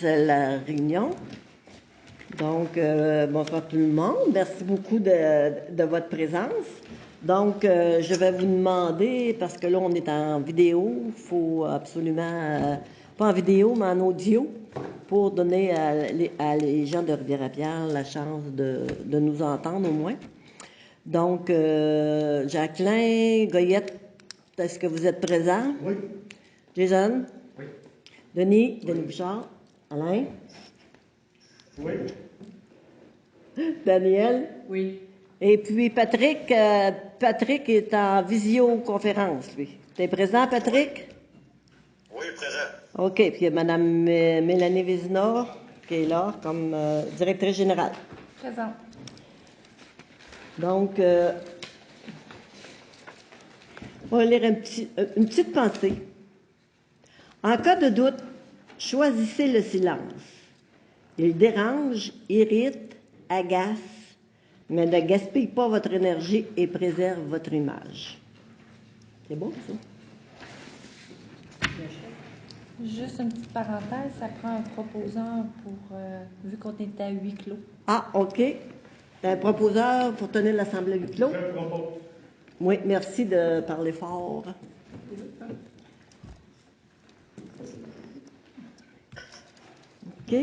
la réunion. Donc, bonsoir tout le monde. Merci beaucoup de votre présence. Donc, je vais vous demander, parce que là, on est en vidéo, il faut absolument, pas en vidéo, mais en audio, pour donner à les gens de Rivière-à-Pierre la chance de nous entendre au moins. Donc, Jacqueline, Goyette, est-ce que vous êtes présents? Oui. Jason? Oui. Denis Bouchard? Alain? Oui. Daniel? Oui. Et puis Patrick est en visioconférence, lui. Tu es présent, Patrick? Oui, présent. OK. Puis il y a Mme Mélanie Vézina qui est là comme directrice générale. Présent. Donc, on va lire une petite pensée. En cas de doute, choisissez le silence. Il dérange, irrite, agace, mais ne gaspille pas votre énergie et préserve votre image. C'est beau, ça? Juste une petite parenthèse, ça prend un proposant pour, vu qu'on est à huis clos. Ah, OK. Un proposeur pour tenir l'Assemblée à huis clos. Je propose. Oui, merci de parler fort. OK.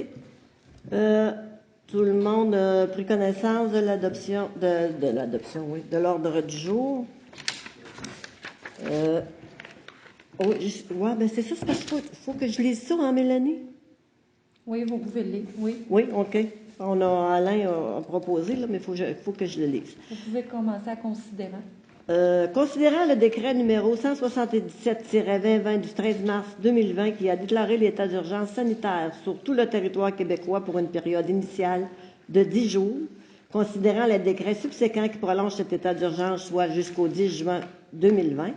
Tout le monde a pris connaissance de l'adoption, oui, de l'ordre du jour. Ouais, ben c'est ça, c'est parce qu'il faut que je lise ça, hein, Mélanie? Oui, vous pouvez le lire, oui. Oui, OK. Alain a proposé, là, mais il faut que je le lise. Vous pouvez commencer à considérer. Considérant le décret numéro 177-2020 du 13 mars 2020 qui a déclaré l'état d'urgence sanitaire sur tout le territoire québécois pour une période initiale de 10 jours, considérant le décret subséquent qui prolonge cet état d'urgence, soit jusqu'au 10 juin 2020,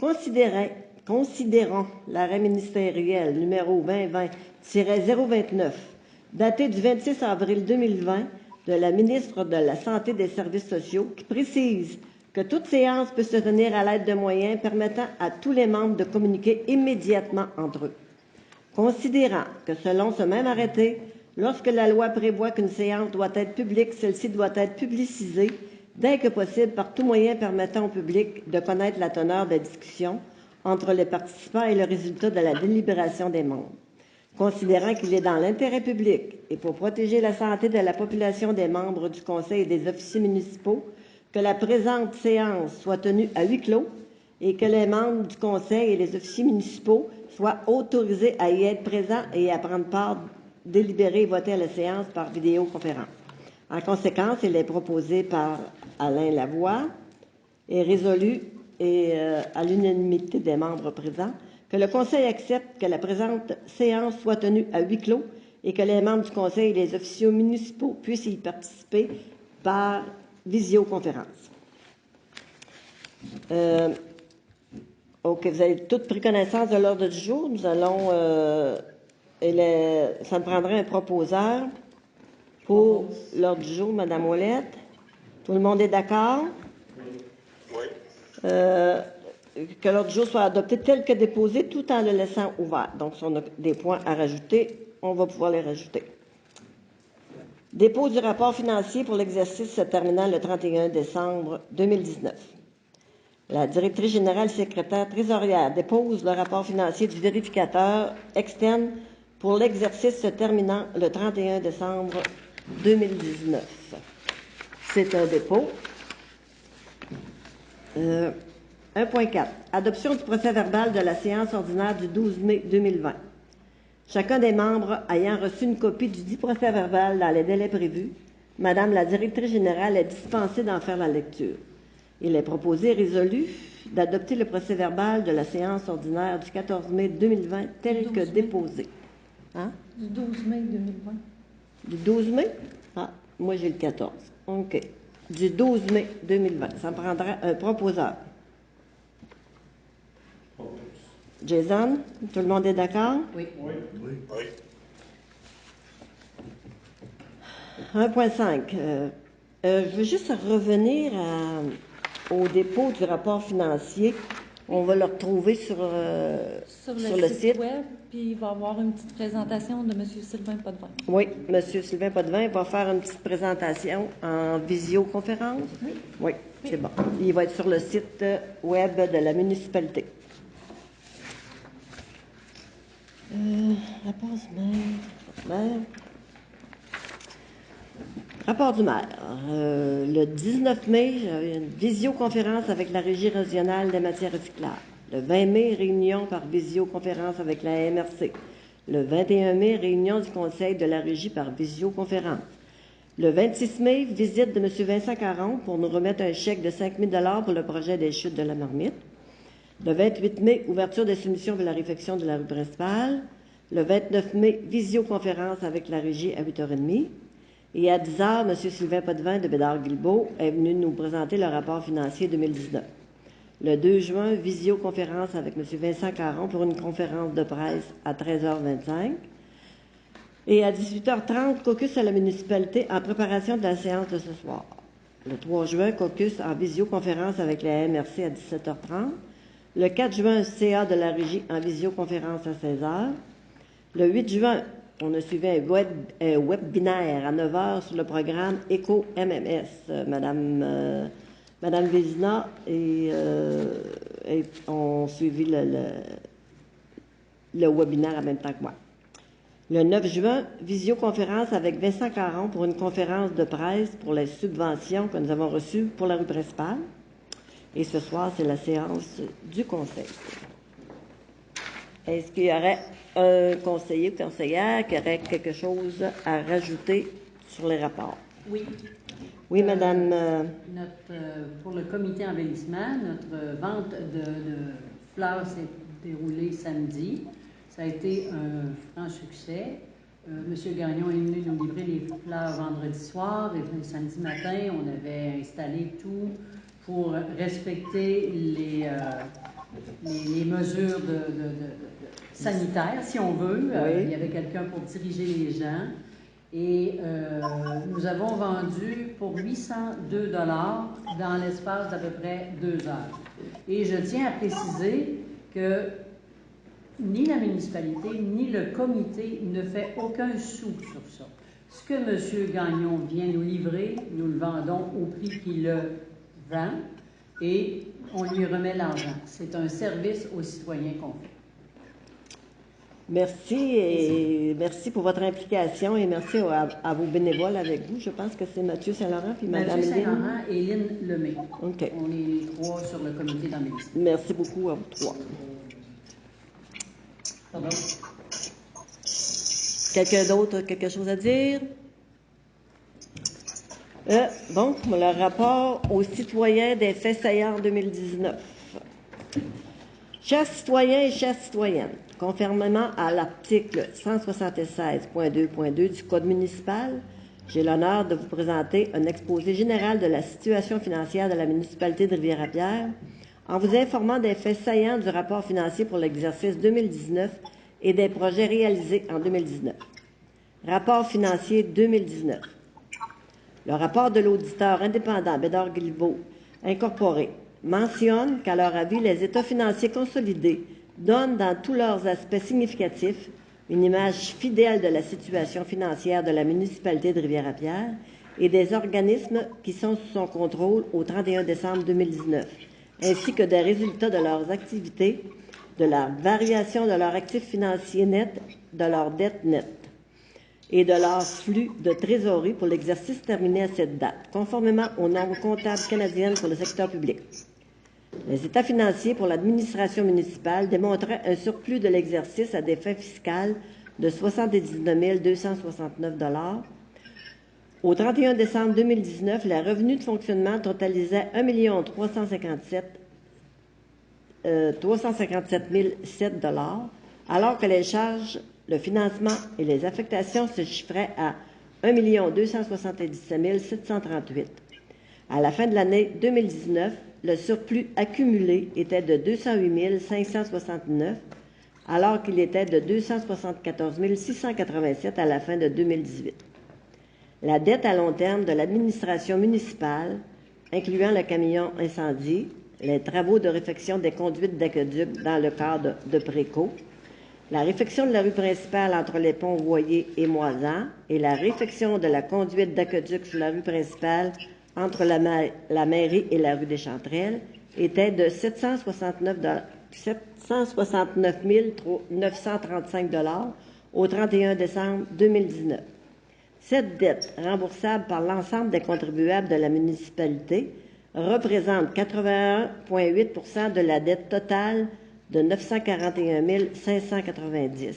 considérant l'arrêt ministériel numéro 2020-029, daté du 26 avril 2020 de la ministre de la Santé et des Services sociaux, qui précise que toute séance peut se tenir à l'aide de moyens permettant à tous les membres de communiquer immédiatement entre eux. Considérant que selon ce même arrêté, lorsque la loi prévoit qu'une séance doit être publique, celle-ci doit être publicisée dès que possible par tout moyen permettant au public de connaître la teneur des discussions entre les participants et le résultat de la délibération des membres. Considérant qu'il est dans l'intérêt public et pour protéger la santé de la population des membres du Conseil et des officiers municipaux, que la présente séance soit tenue à huis clos et que les membres du Conseil et les officiers municipaux soient autorisés à y être présents et à prendre part, délibérer et voter à la séance par vidéoconférence. En conséquence, il est proposé par Alain Lavoie et résolu à l'unanimité des membres présents que le Conseil accepte que la présente séance soit tenue à huis clos et que les membres du Conseil et les officiers municipaux puissent y participer par visioconférence. OK, vous avez toutes pris connaissance de l'ordre du jour. Nous allons... ça me prendrait un proposeur pour l'ordre du jour, Mme Ouellette. Tout le monde est d'accord? Oui. Que l'ordre du jour soit adopté tel que déposé, tout en le laissant ouvert. Donc, si on a des points à rajouter, on va pouvoir les rajouter. Dépôt du rapport financier pour l'exercice se terminant le 31 décembre 2019. La directrice générale secrétaire trésorière dépose le rapport financier du vérificateur externe pour l'exercice se terminant le 31 décembre 2019. C'est un dépôt. 1.4. Adoption du procès-verbal de la séance ordinaire du 12 mai 2020. Chacun des membres ayant reçu une copie du dit procès-verbal dans les délais prévus, Madame la directrice générale est dispensée d'en faire la lecture. Il est proposé et résolu d'adopter le procès-verbal de la séance ordinaire du 14 mai 2020 tel que déposé. Hein? Du 12 mai 2020. Du 12 mai? Ah, moi j'ai le 14. OK. Du 12 mai 2020. Ça me prendra un proposeur. Jason, tout le monde est d'accord? Oui. Oui. Oui. 1.5. Je veux juste revenir au dépôt du rapport financier On va le retrouver sur le site. web, puis il va y avoir une petite présentation de M. Sylvain Potvin. Oui, M. Sylvain Potvin va faire une petite présentation en visioconférence. Oui. Oui, c'est bon. Il va être sur le site web de la municipalité. Rapport du maire. Rapport du maire. Le 19 mai, j'avais une visioconférence avec la Régie régionale des matières recyclables. Le 20 mai, réunion par visioconférence avec la MRC. Le 21 mai, réunion du conseil de la Régie par visioconférence. Le 26 mai, visite de M. Vincent Caron pour nous remettre un chèque de 5 000 $ pour le projet des chutes de la Marmite. Le 28 mai, ouverture des soumissions pour la réfection de la rue principale. Le 29 mai, visioconférence avec la Régie à 8h30. Et à 10h, M. Sylvain Potvin de Bédard-Guilbeault est venu nous présenter le rapport financier 2019. Le 2 juin, visioconférence avec M. Vincent Caron pour une conférence de presse à 13h25. Et à 18h30, caucus à la municipalité en préparation de la séance de ce soir. Le 3 juin, caucus en visioconférence avec la MRC à 17h30. Le 4 juin, CA de la Régie en visioconférence à 16h. Le 8 juin, on a suivi un webinaire à 9h sur le programme Éco-MMS. Madame Vézina et ont suivi le webinaire en même temps que moi. Le 9 juin, visioconférence avec Vincent Caron pour une conférence de presse pour les subventions que nous avons reçues pour la rue principale. Et ce soir, c'est la séance du conseil. Est-ce qu'il y aurait un conseiller ou conseillère qui aurait quelque chose à rajouter sur les rapports? Oui. Oui, madame. Pour le comité embellissement, notre vente de fleurs s'est déroulée samedi. Ça a été un franc succès. Monsieur Gagnon est venu nous livrer les fleurs vendredi soir et puis samedi matin, on avait installé tout pour respecter les mesures sanitaires, si on veut. Oui. Il y avait quelqu'un pour diriger les gens. Et nous avons vendu pour 802 $ dans l'espace d'à peu près 2 heures. Et je tiens à préciser que ni la municipalité, ni le comité ne fait aucun sou sur ça. Ce que M. Gagnon vient nous livrer, nous le vendons au prix qu'il le vend et on lui remet l'argent. C'est un service aux citoyens qu'on fait. Merci et merci pour votre implication et merci à vos bénévoles avec vous. Je pense que c'est Mathieu Saint-Laurent puis Mme Mathieu Lynn. Saint-Laurent et Lynn Lemay. OK. On est les trois sur le comité d'embellissement. Merci beaucoup à vous trois. Pardon? Quelqu'un d'autre a quelque chose à dire? Bon, le rapport aux citoyens des faits saillants 2019. Chers citoyens et chères citoyennes, conformément à l'article 176.2.2 du Code municipal, j'ai l'honneur de vous présenter un exposé général de la situation financière de la municipalité de Rivière-à-Pierre en vous informant des faits saillants du rapport financier pour l'exercice 2019 et des projets réalisés en 2019. Rapport financier 2019. Le rapport de l'auditeur indépendant Bédard-Guilbeault Incorporé mentionne qu'à leur avis, les états financiers consolidés donnent dans tous leurs aspects significatifs une image fidèle de la situation financière de la municipalité de Rivière-à-Pierre et des organismes qui sont sous son contrôle au 31 décembre 2019, ainsi que des résultats de leurs activités, de la variation de leurs actifs financiers nets, de leurs dettes nettes et de leur flux de trésorerie pour l'exercice terminé à cette date, conformément aux normes comptables canadiennes pour le secteur public. Les états financiers pour l'administration municipale démontraient un surplus de l'exercice à des fins fiscales de 79 269 $. Au 31 décembre 2019, les revenus de fonctionnement totalisaient 1 357 007 $, alors que les charges, le financement et les affectations se chiffraient à 1 277 738 $. À la fin de l'année 2019, le surplus accumulé était de 208 569 $, alors qu'il était de 274 687 $ à la fin de 2018. La dette à long terme de l'administration municipale, incluant le camion incendie, les travaux de réfection des conduites d'aqueduc dans le cadre de Préco, la réfection de la rue principale entre les ponts Voyer et Moisan et la réfection de la conduite d'aqueduc sur la rue principale entre la mairie et la rue des Chanterelles étaient de 769 935 $ au 31 décembre 2019. Cette dette, remboursable par l'ensemble des contribuables de la municipalité, représente 81,8 % de la dette totale de 941 590,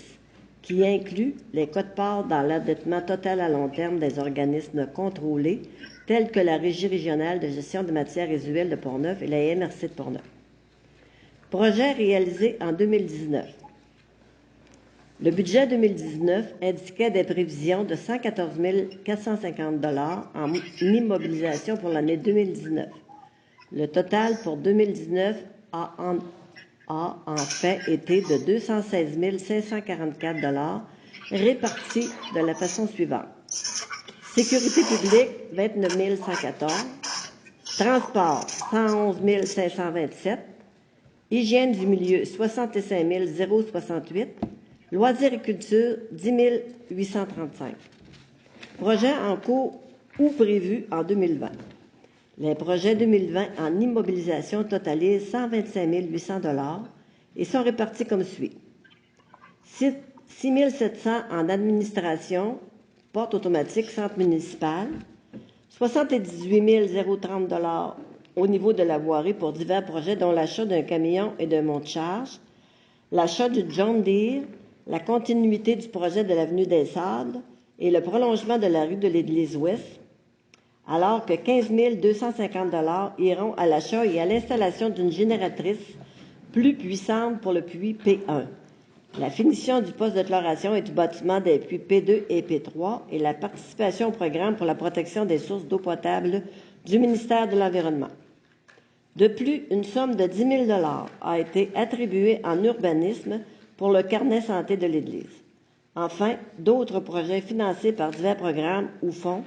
qui inclut les quotes-parts dans l'endettement total à long terme des organismes contrôlés, tels que la Régie régionale de gestion de matières résiduelles de Portneuf et la MRC de Portneuf. Projet réalisé en 2019. Le budget 2019 indiquait des prévisions de 114 450 $ en immobilisation pour l'année 2019. Le total pour 2019 a en fait été de 216 544 $ répartis de la façon suivante. Sécurité publique, 29 114. Transport, 111 527. Hygiène du milieu, 65 068. Loisirs et culture, 10 835. Projets en cours ou prévus en 2020. Les projets 2020 en immobilisation totalisent 125 800 $ et sont répartis comme suit. 6 700 en administration, porte automatique, centre municipal. 78 030 $ au niveau de la voirie pour divers projets, dont l'achat d'un camion et d'un monte-charge, l'achat du John Deere, la continuité du projet de l'avenue des Sables et le prolongement de la rue de l'Église-Ouest, alors que 15 250 $ iront à l'achat et à l'installation d'une génératrice plus puissante pour le puits P1, la finition du poste de chloration et du bâtiment des puits P2 et P3 et la participation au programme pour la protection des sources d'eau potable du ministère de l'Environnement. De plus, une somme de 10 000 $ a été attribuée en urbanisme pour le carnet santé de l'Église. Enfin, d'autres projets financés par divers programmes ou fonds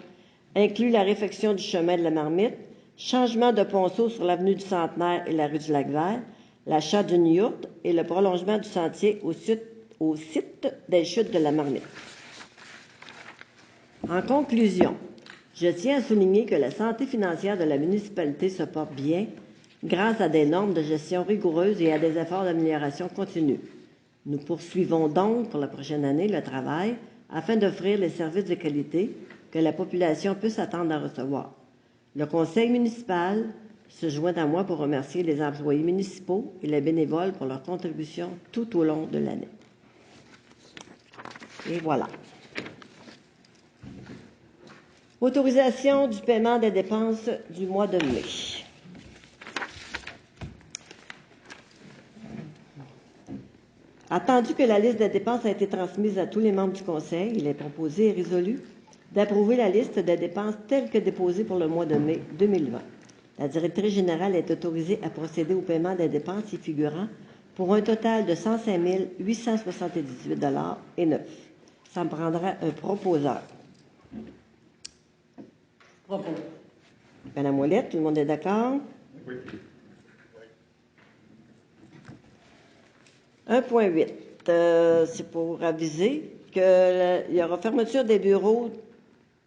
incluent la réfection du chemin de la Marmite, changement de ponceau sur l'avenue du Centenaire et la rue du Lac-Vert, l'achat d'une yourte et le prolongement du sentier au site des chutes de la Marmite. En conclusion, je tiens à souligner que la santé financière de la municipalité se porte bien grâce à des normes de gestion rigoureuses et à des efforts d'amélioration continue. Nous poursuivons donc pour la prochaine année le travail afin d'offrir les services de qualité que la population peut s'attendre à recevoir. Le conseil municipal se joint à moi pour remercier les employés municipaux et les bénévoles pour leur contribution tout au long de l'année. Et voilà. Autorisation du paiement des dépenses du mois de mai. Attendu que la liste des dépenses a été transmise à tous les membres du Conseil, il est proposé et résolu d'approuver la liste des dépenses telle que déposée pour le mois de mai 2020. La directrice générale est autorisée à procéder au paiement des dépenses y figurant pour un total de 105 878 $ et 9. Ça me prendra un proposeur. Propos. Madame Ouellette, tout le monde est d'accord? Oui. 1.8, c'est pour aviser qu'il y aura fermeture des bureaux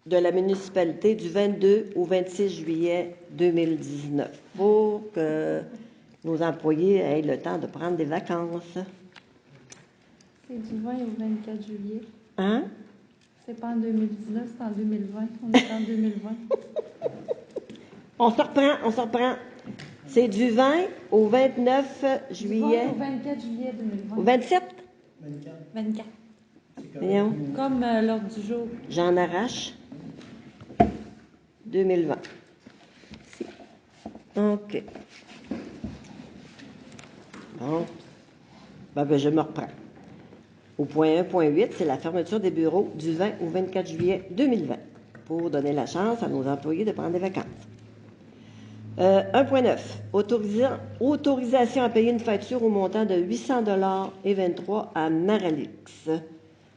de la municipalité du 22 au 26 juillet 2019 pour que nos employés aient le temps de prendre des vacances. C'est du 20 au 24 juillet. Hein? C'est pas en 2019, c'est en 2020. On est en 2020. On se reprend. C'est du 20 au 29 juillet. Du 20 au 24 juillet 2020. Au 27? 24. Voyons. Comme l'ordre du jour. J'en arrache. 2020. Si. OK. Bon. Ben, je me reprends. Au point 1.8, c'est la fermeture des bureaux du 20 au 24 juillet 2020 pour donner la chance à nos employés de prendre des vacances. 1.9. Autorisation à payer une facture au montant de 800 $ et 23 à Maralix.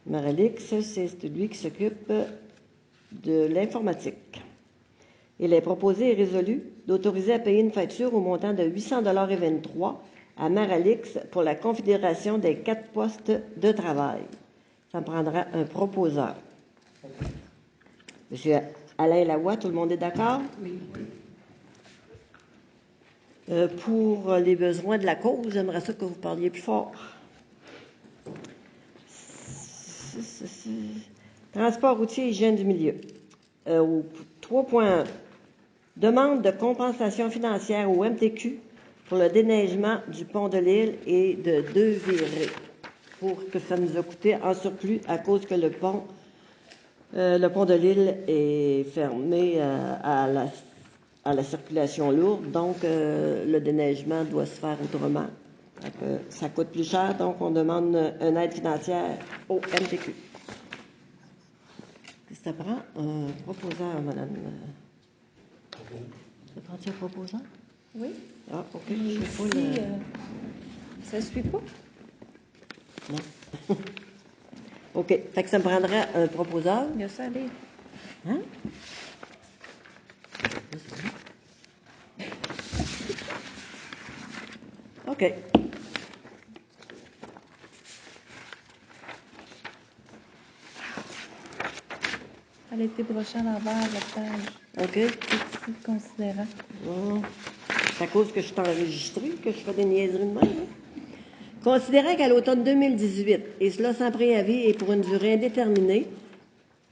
Maralix, c'est celui qui s'occupe de l'informatique. Il est proposé et résolu d'autoriser à payer une facture au montant de 800,23 $ à Maralix pour la configuration des 4 postes de travail. Ça me prendra un proposeur. Monsieur Alain Lavoie, tout le monde est d'accord? Oui. Pour les besoins de la cause, j'aimerais ça que vous parliez plus fort. Transport routier, hygiène du milieu. Au 3.1, demande de compensation financière au MTQ pour le déneigement du pont de l'île et de 2 virées. Pour que ça nous a coûté en surplus à cause que le pont de l'île est fermé à la circulation lourde, donc le déneigement doit se faire autrement. Donc, ça coûte plus cher, donc on demande une aide financière au MTQ. Qu'est-ce que ça prend? Un proposeur, madame. Ça prend-tu un proposeur? Oui. Ah, OK. Mais Je sais ici, pas le... ça ne suit pas. Non. OK. Fait que ça me prendrait un proposeur. Il y a ça à lire. Hein? OK. Elle a été brochée à l'envers, la page. OK. Ici, considérant. Oh. C'est à cause que je suis enregistrée que je fais des niaiseries de même. Hein? Considérant qu'à l'automne 2018, et cela sans préavis et pour une durée indéterminée,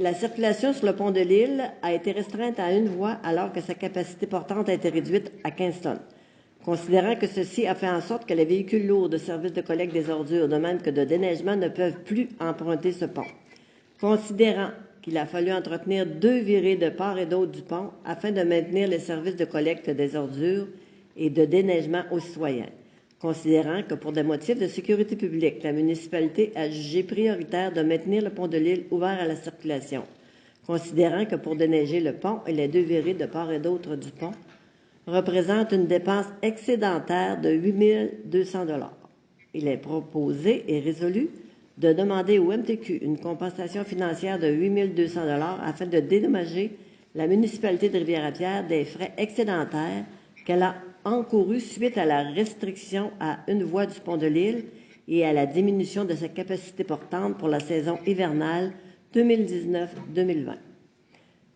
la circulation sur le pont de l'île a été restreinte à une voie alors que sa capacité portante a été réduite à 15 tonnes. Considérant que ceci a fait en sorte que les véhicules lourds de service de collecte des ordures, de même que de déneigement, ne peuvent plus emprunter ce pont. Considérant qu'il a fallu entretenir 2 virées de part et d'autre du pont afin de maintenir les services de collecte des ordures et de déneigement aux citoyens. Considérant que pour des motifs de sécurité publique, la municipalité a jugé prioritaire de maintenir le pont de l'île ouvert à la circulation. Considérant que pour déneiger le pont et les 2 virées de part et d'autre du pont représente une dépense excédentaire de 8 200 $. Il est proposé et résolu de demander au MTQ une compensation financière de 8 200 $ afin de dédommager la municipalité de Rivière-à-Pierre des frais excédentaires qu'elle a encourus suite à la restriction à une voie du pont de l'île et à la diminution de sa capacité portante pour la saison hivernale 2019-2020.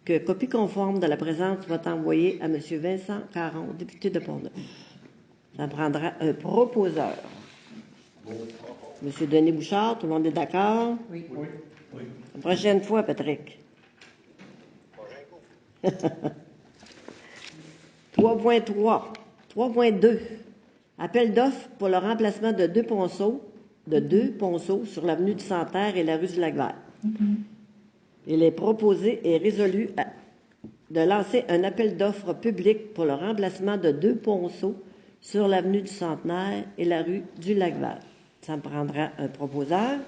Que copie conforme de la présente soit envoyée à M. Vincent Caron, député de Pont-Neuf. Ça prendra un proposeur. M. Denis Bouchard, tout le monde est d'accord? Oui. Oui. Oui. La prochaine fois, Patrick. 3.3. 3.2. Appel d'offres pour le remplacement de 2 ponceaux sur l'avenue du Santerre et la rue du Lac-Vert. Il est proposé et résolu de lancer un appel d'offres public pour le remplacement de 2 ponceaux sur l'avenue du Centenaire et la rue du Lac-Vert. Ça me prendra un proposeur.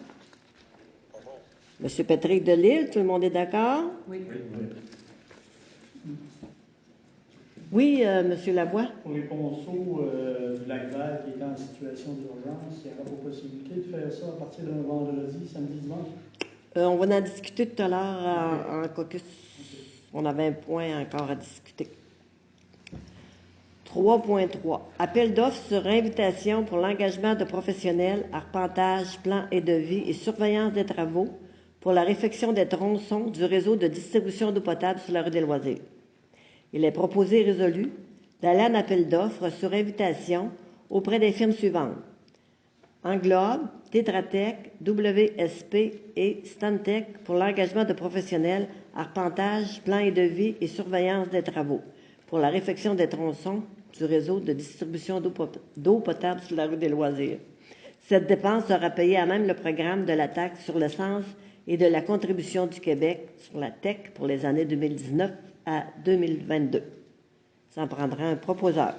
Monsieur Patrick Delisle, tout le monde est d'accord? Oui. Oui, Monsieur Lavoie. Pour les ponceaux du Lac-Vert qui étaient en situation d'urgence, il y aura pas possibilité de faire ça à partir d'un vendredi, samedi, dimanche? On va en discuter tout à l'heure en caucus. On avait un point encore à discuter. 3.3. Appel d'offres sur invitation pour l'engagement de professionnels, arpentage, plan et devis et surveillance des travaux pour la réfection des tronçons du réseau de distribution d'eau potable sur la rue des Loisirs. Il est proposé et résolu d'aller en appel d'offres sur invitation auprès des firmes suivantes: Englobe, Tetra Tech, WSP et Stantec pour l'engagement de professionnels, arpentage, plan et devis et surveillance des travaux pour la réfection des tronçons du réseau de distribution d'eau potable sur la rue des Loisirs. Cette dépense sera payée à même le programme de la taxe sur l'essence et de la contribution du Québec sur la TEC pour les années 2019 à 2022. Ça en prendra un proposeur.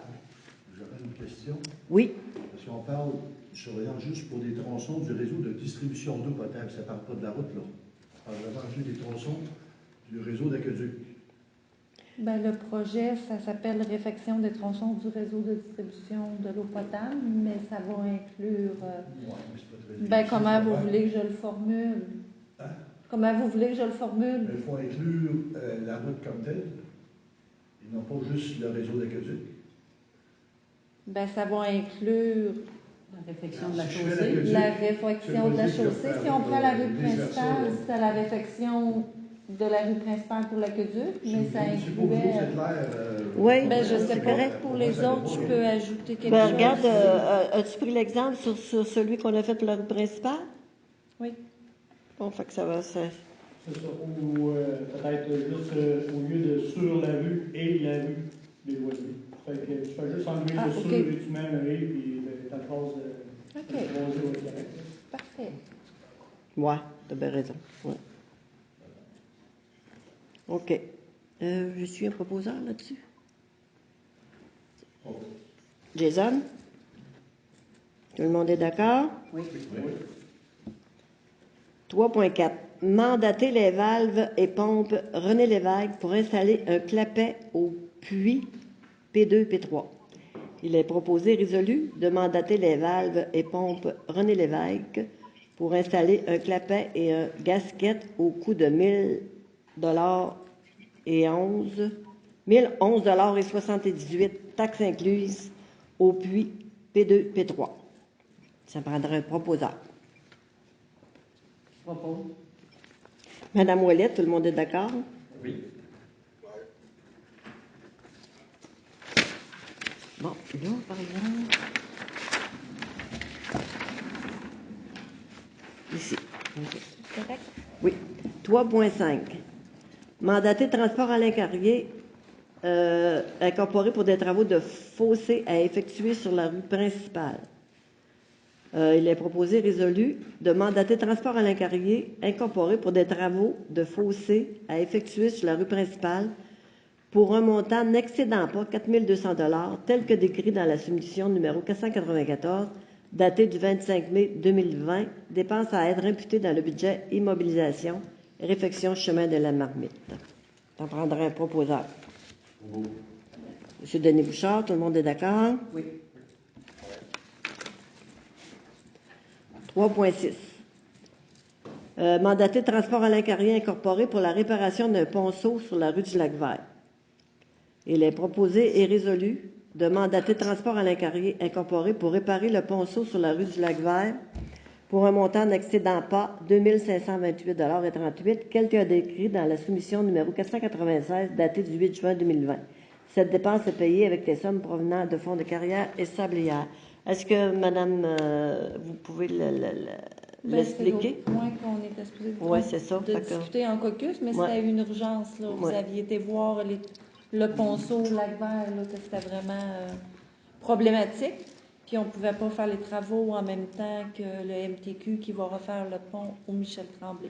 J'aurais une question. Oui. Parce qu'on parle de surveillance juste pour des tronçons du réseau de distribution d'eau potable. Ça ne parle pas de la route, là. On parle vraiment juste des tronçons du réseau d'aqueduc. Ben, le projet, ça s'appelle réfection des tronçons du réseau de distribution de l'eau potable, mais ça va inclure... Oui, mais c'est pas très Ben, difficile, comment ça vous va. voulez que je le formule? Hein? Comment vous voulez que je le formule? Il faut inclure la route comme telle Non pas juste le réseau d'aqueduc. Ben, ça va inclure La réfection de la Si je fais chaussée. l'aqueduc, la réfection de la c'est pas dit que chaussée. Si faire on prend la rue vice-versa, principale, là. c'était la réfection de la rue principale pour l'aqueduc, mais ça C'est pour vous, incluait... c'est clair. Oui. Ben, je sais c'est pas, correct. pour les autres, je peux ajouter quelque Ben, chose. regarde, as-tu pris l'exemple sur celui qu'on a fait pour la rue principale? Oui. Bon, fait que ça va, ça... C'est ça. Ou peut-être juste au lieu de sur la rue et la rue des loisirs. Fait que tu fais juste enlever Ah, le ok. sur et tu mets un et, puis ta phrase OK. de loisir va être correcte. Parfait. Ouais, t'as bien raison. Ouais. OK. Je suis un proposeur là-dessus. Jason? Tout le monde est d'accord? Oui. 3.4. Mandater les valves et pompes René Lévesque pour installer un clapet au puits P2, P3. Il est proposé résolu de mandater les valves et pompes René Lévesque pour installer un clapet et un gasket au coût de $1,011 et 78 taxes incluses au puits P2, P3. Ça prendra un proposeur. Je propose. Madame Ouellette, tout le monde est d'accord? Oui. Bon, là, par exemple... Ici. OK. Correct? Oui. 3.5. Mandater Transport Alain Carrier incorporé pour des travaux de fossé à effectuer sur la rue principale. Il est proposé résolu de mandater Transport Alain Carrier incorporé pour des travaux de fossé à effectuer sur la rue principale pour un montant n'excédant pas 4 200 $ tel que décrit dans la soumission numéro 494 datée du 25 mai 2020, dépenses à être imputées dans le budget immobilisation, réfection chemin de la Marmite. T'en prendras un proposeur. Monsieur Denis Bouchard, tout le monde est d'accord? Oui. 3.6. Mandater Transport Alain Carrier incorporé pour la réparation d'un ponceau sur la rue du Lac-Vert. Il est proposé et résolu de mandater Transport Alain Carrier incorporé pour réparer le ponceau sur la rue du Lac-Vert pour un montant n'excédant pas 2 528,38 $, tel que décrit dans la soumission numéro 496 datée du 8 juin 2020. Cette dépense est payée avec des sommes provenant de fonds de carrière et sablières. Est-ce que, madame, vous pouvez l'expliquer? C'est l'autre point qu'on était supposé Oui, c'est ça. de discuter en caucus, mais Ouais. c'était une urgence. Là. Vous Ouais. aviez été voir le ponceau Lac-Vert, là, que c'était vraiment problématique. Puis on ne pouvait pas faire les travaux en même temps que le MTQ qui va refaire le pont au Michel Tremblay.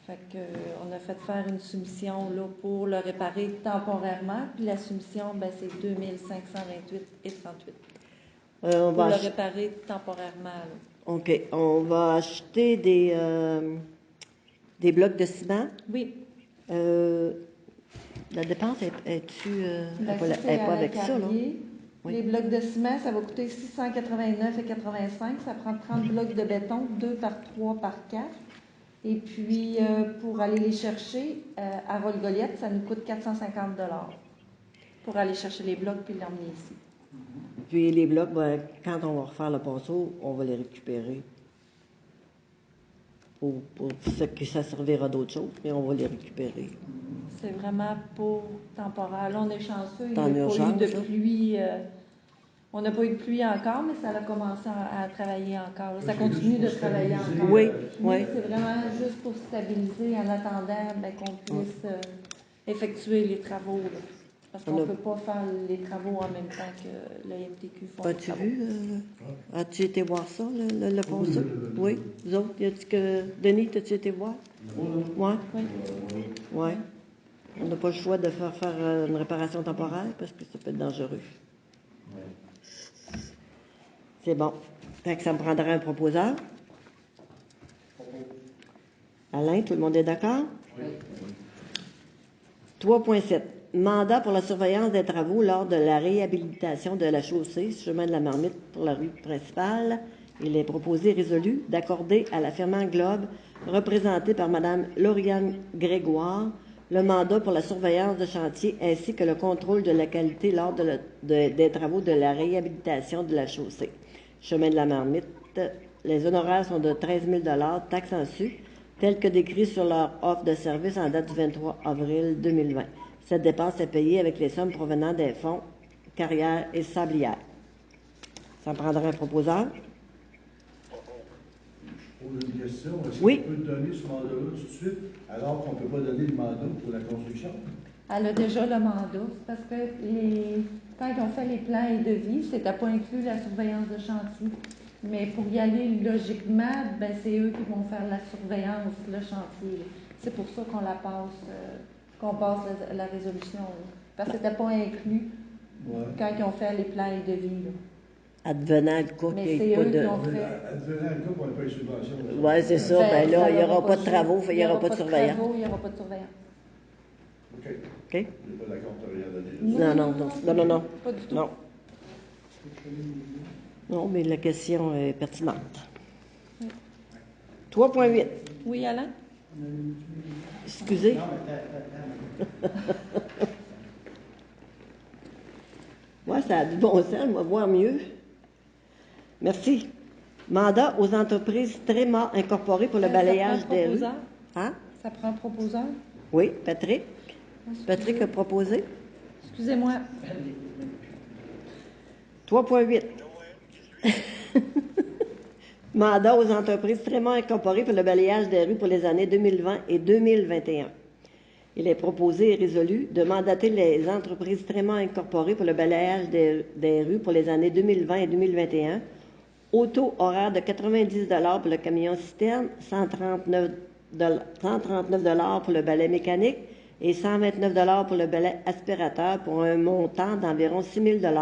Fait que, on a fait faire une soumission là, pour le réparer temporairement. Puis la soumission, ben, c'est 2 528,38 On pour va le ach- réparer temporairement. Là. OK. On va acheter des blocs de ciment. Oui. La dépense est-tu Ben, elle ça, c'est est pas Alain avec ça, là? Carrier. Oui. Les blocs de ciment, ça va coûter 689,85. Ça prend 30 blocs de béton, 2 par 3 par 4. Et puis, pour aller les chercher à Rolgoliette, ça nous coûte 450 $ pour aller chercher les blocs puis l'emmener ici. Puis les blocs, ben, quand on va refaire le ponceau, on va les récupérer. Pour ce que ça servira d'autre chose, mais on va les récupérer. C'est vraiment pour temporaire. Là, on est chanceux. Il n'y En a pas eu urgence, de ça? pluie. On n'a pas eu de pluie encore, mais ça a commencé à travailler encore. Là, ça C'est continue juste de pour travailler stabiliser, encore. Oui, Oui, oui. c'est vraiment juste pour stabiliser en attendant ben, qu'on puisse effectuer les travaux. Là. Parce qu'on ne peut pas faire les travaux en même temps que le MTQ font les As-tu travaux. vu? As-tu été voir ça, le ponceau? Oui. Oui. Vous autres, Denis, as-tu été voir? Oui. Oui. Oui. On n'a pas le choix de faire une réparation temporaire parce que ça peut être dangereux. C'est bon. Fait que ça me prendra un proposeur. Alain, tout le monde est d'accord? Oui. 3.7. Mandat pour la surveillance des travaux lors de la réhabilitation de la chaussée, chemin de la Marmite pour la rue principale. Il est proposé résolu d'accorder à la firme Globe, représentée par Mme Lauriane Grégoire, le mandat pour la surveillance de chantier ainsi que le contrôle de la qualité lors des travaux de la réhabilitation de la chaussée. Chemin de la Marmite, les honoraires sont de 13 000 taxes en su, tels que décrits sur leur offre de service en date du 23 avril 2020. Cette dépense est payée avec les sommes provenant des fonds carrières et sablières. Ça prendra un proposeur? Je pose une question. Est-ce Oui. qu'on peut donner ce mandat-là tout de suite, alors qu'on ne peut pas donner le mandat pour la construction? Elle a déjà le mandat, parce que quand ils ont fait les plans et devis, c'était pas inclus la surveillance de chantier. Mais pour y aller logiquement, ben c'est eux qui vont faire la surveillance, le chantier. C'est pour ça qu'on passe la résolution. Là. Parce que c'était pas inclus quand ils ont fait les plans et devis. Là. Advenant le cas Mais qu'il n'y c'est ait pas eux qui de... ont fait. Advenant le cas qu'on n'a pas eu de subvention. Oui, c'est ça. Ben là, il n'y aura pas de travaux, il n'y aura pas de surveillance. Il n'y aura pas de surveillance. OK. OK? Je n'ai pas d'accord, tu n'as rien donné. Non. Pas du tout. Non. Non, mais la question est pertinente. 3.8. Oui, Alain? Excusez. Non, mais Oui, ça a du bon sens, on va voir mieux. Merci. Mandat aux entreprises Tréma incorporées pour le balayage Ça prend un des rues. proposeur? Hein? Ça prend un proposeur? Oui, Patrick. Patrick a proposé. Excusez-moi. 3.8. Mandat aux entreprises Tréma incorporées pour le balayage des rues pour les années 2020 et 2021. Il est proposé et résolu de mandater les entreprises Tréma incorporées pour le balayage des rues pour les années 2020 et 2021 au taux horaire de 90 pour le camion citerne, 139 pour le balai mécanique et 129 pour le balai aspirateur pour un montant d'environ 6 000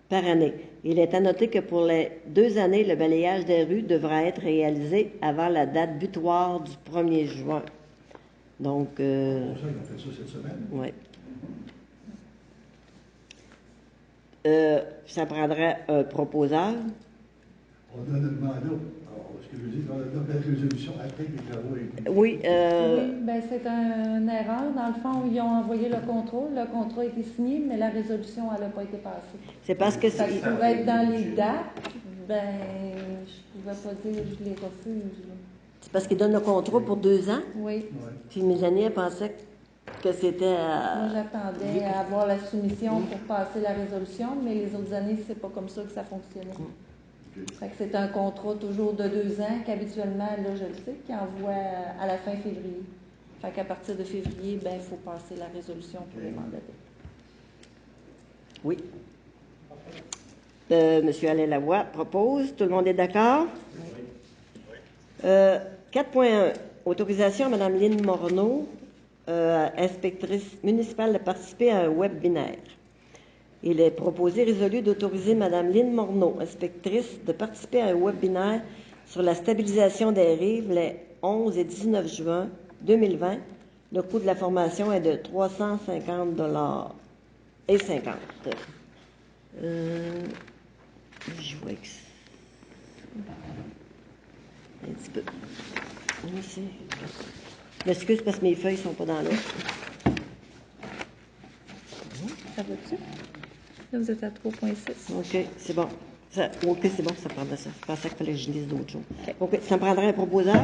par année. Il est à noter que pour les 2 années, le balayage des rues devra être réalisé avant la date butoir du 1er juin. Donc, C'est pour ça qu'ils ont fait ça cette semaine. oui. Ça prendrait un proposeur. On donne le mandat. Alors, ce que je veux dire, on donne la résolution après que les travaux inclus. Oui, Oui, ben c'est une erreur. Dans le fond, ils ont envoyé le contrat. Le contrat a été signé, mais la résolution, elle n'a pas été passée. c'est parce que Ça c'est... pourrait être dans les dates. Ben, je ne pouvais pas dire je les refuse. Là. C'est parce qu'ils donnent le contrat pour 2 ans. Oui. Ouais. Puis Mélanie, elle pensait que c'était Moi, j'attendais à avoir la soumission pour passer la résolution, mais les autres années, c'est pas comme ça que ça fonctionnait. Fait que c'est un contrat toujours de 2 ans qu'habituellement, là, je le sais, qu'ils envoient à la fin février. Fait qu'à partir de février, ben, il faut passer la résolution pour les mandater. Oui. Monsieur Alain Lavoie propose. Tout le monde est d'accord? Oui. 4.1. Autorisation à Mme Lynne Morneau, inspectrice municipale, de participer à un webinaire. Il est proposé résolu d'autoriser Mme Lynne Morneau, inspectrice, de participer à un webinaire sur la stabilisation des rives les 11 et 19 juin 2020. Le coût de la formation est de 350 et 50. Je vois que un petit peu. Ici. Je m'excuse parce que mes feuilles ne sont pas dans l'autre. Ça va-tu? Là, vous êtes à 3.6. OK, c'est bon. OK, c'est bon, ça prendrait ça. Je pensais qu'il fallait que je lise d'autres choses. OK, ça me prendrait un proposeur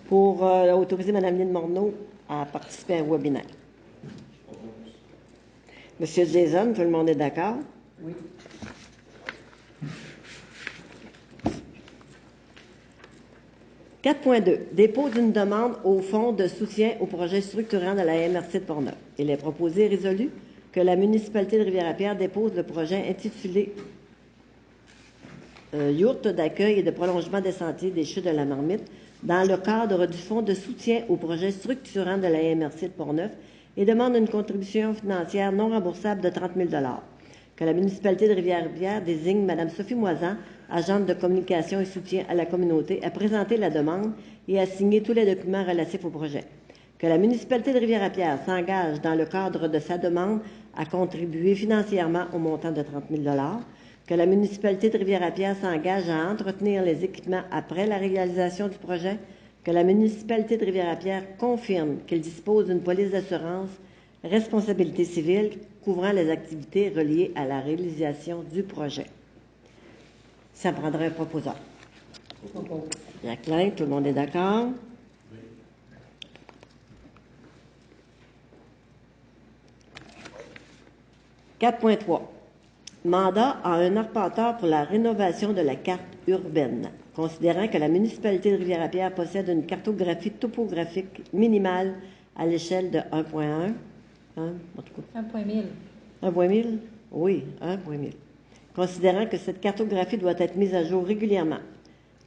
pour autoriser Mme Lynne Morneau à participer à un webinaire. Monsieur Jason, tout le monde est d'accord? Oui. « 4.2. Dépôt d'une demande au Fonds de soutien au projet structurant de la MRC de Portneuf. Il est proposé et résolu que la municipalité de Rivière-à-Pierre dépose le projet intitulé Yourte d'accueil et de prolongement des sentiers des Chutes de la Marmite dans le cadre du Fonds de soutien au projet structurant de la MRC de Portneuf et demande une contribution financière non remboursable de 30 000 que la municipalité de Rivière-à-Pierre désigne Mme Sophie Moisan, agente de communication et soutien à la communauté, à présenter la demande et à signer tous les documents relatifs au projet. Que la municipalité de Rivière-à-Pierre s'engage dans le cadre de sa demande à contribuer financièrement au montant de 30 000 que la municipalité de Rivière-à-Pierre s'engage à entretenir les équipements après la réalisation du projet, que la municipalité de Rivière-à-Pierre confirme qu'elle dispose d'une police d'assurance responsabilité civile couvrant les activités reliées à la réalisation du projet. Ça prendrait un proposeur. Jacqueline, tout le monde est d'accord? 4.3. Mandat à un arpenteur pour la rénovation de la carte urbaine. Considérant que la municipalité de Rivière-à-Pierre possède une cartographie topographique minimale à l'échelle de 1.1, en tout cas, 1.1000. 1.1000? Oui, 1.1000. Considérant que cette cartographie doit être mise à jour régulièrement.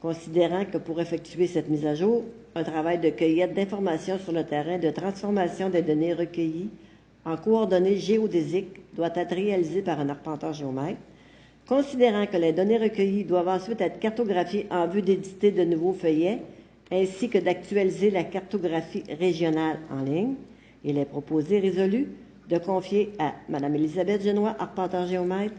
Considérant que pour effectuer cette mise à jour, un travail de cueillette d'informations sur le terrain de transformation des données recueillies en coordonnées géodésiques doit être réalisé par un arpenteur géomètre. Considérant que les données recueillies doivent ensuite être cartographiées en vue d'éditer de nouveaux feuillets, ainsi que d'actualiser la cartographie régionale en ligne, il est proposé résolu de confier à Mme Élisabeth Genois, arpenteur géomètre,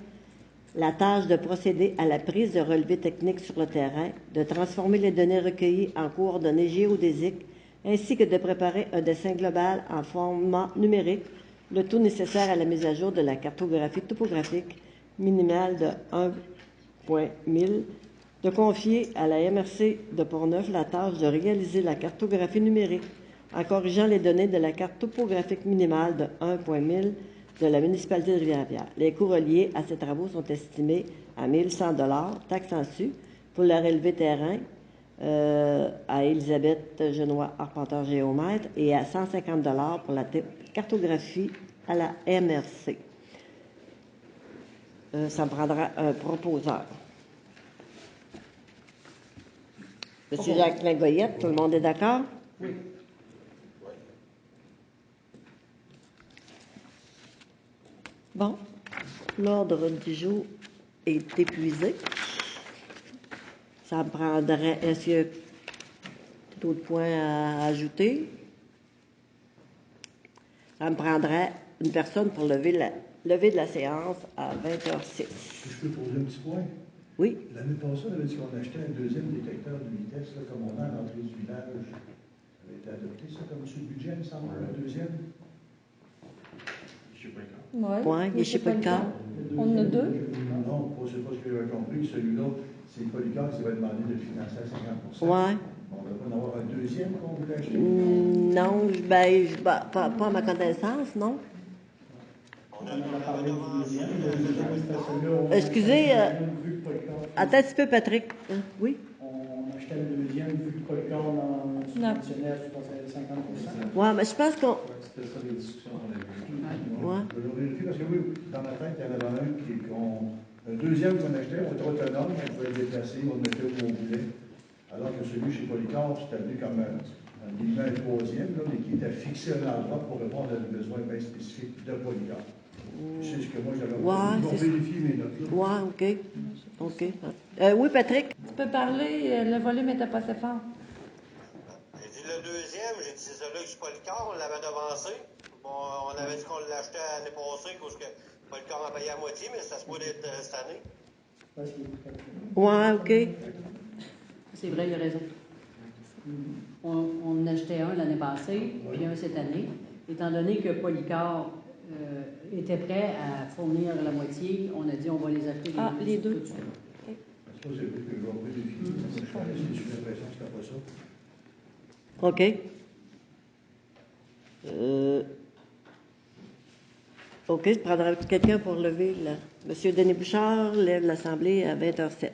la tâche de procéder à la prise de relevés techniques sur le terrain, de transformer les données recueillies en coordonnées géodésiques, ainsi que de préparer un dessin global en format numérique, le tout nécessaire à la mise à jour de la cartographie topographique minimale de 1.1000, de confier à la MRC de Portneuf la tâche de réaliser la cartographie numérique en corrigeant les données de la carte topographique minimale de 1.1000 de la municipalité de Rivière-à-Pierre. Les coûts reliés à ces travaux sont estimés à 1 100 $, taxes en su, pour le relevé terrain à Élisabeth Genois, arpenteur géomètre, et à 150 $ pour la cartographie à la MRC. Ça me prendra un proposeur. Monsieur Jacqueline Goyette, tout le monde est d'accord? Oui. Bon, l'ordre du jour est épuisé. Ça me prendrait... Est-ce qu'il y a d'autres points à ajouter? Ça me prendrait une personne pour lever de la séance à 20h06. Je peux poser un petit point? Oui. L'année passée, on avait dit qu'on achetait un deuxième détecteur de vitesse, là, comme on a à l'entrée du village. Ça avait été adopté, ça, comme sur le budget, il me semble, un deuxième. Je sais pas quand. Oui, il est chez Polycar. On en a deux. Non, c'est pas ce que j'ai compris. Celui-là, c'est Polycar qui va demander de le financer à 50%. Oui. On va pas en avoir un deuxième qu'on voulait acheter? Non, pas à ma connaissance, non. On On a en a parlé avancé. du deuxième. Le deuxième, c'était celui-là. Excusez, Vu que Polycar- attends un petit peu, Patrick. Oui? On achetait le deuxième, vu que Polycar subventionnait, je pense, à 50%. Oui, mais je pense qu'on... C'était ça les discussions qu'on avait eues. Ouais. Je vais vérifier parce que oui, dans ma tête, il y en avait un deuxième qu'on achetait, on était autonome, on pouvait le déplacer, on le mettait où on voulait. Alors que celui chez Polycar, c'était venu comme un troisième, là, mais qui était fixé à un endroit pour répondre à des besoins bien spécifiques de Polycar. C'est ce que moi j'avais Ouais, Ils vont c'est- vérifier mes notes. Là. Ouais, OK. Oui, Patrick? Tu peux parler, le volume n'était pas assez fort. J'ai dit le deuxième, j'ai dit c'est celui-là que je suis pas le corps, on l'avait devancé. Bon, on avait dit qu'on l'achetait l'année passée, parce que pas le corps a payé à moitié, mais ça se peut être cette année. Parce qu'il est très bien. Ouais, OK. C'est vrai, il a raison. On en achetait un l'année passée, puis un cette année. Étant donné que Polycar était prêt à fournir la moitié, on a dit on va les acheter Les deux. tout de suite. Ça, c'est vrai que je vais vérifier. Moi, je suis resté sur l'impression que c'était pas ça. OK. OK, je prendrai quelqu'un pour lever la... Monsieur Denis Bouchard lève l'Assemblée à 20h07.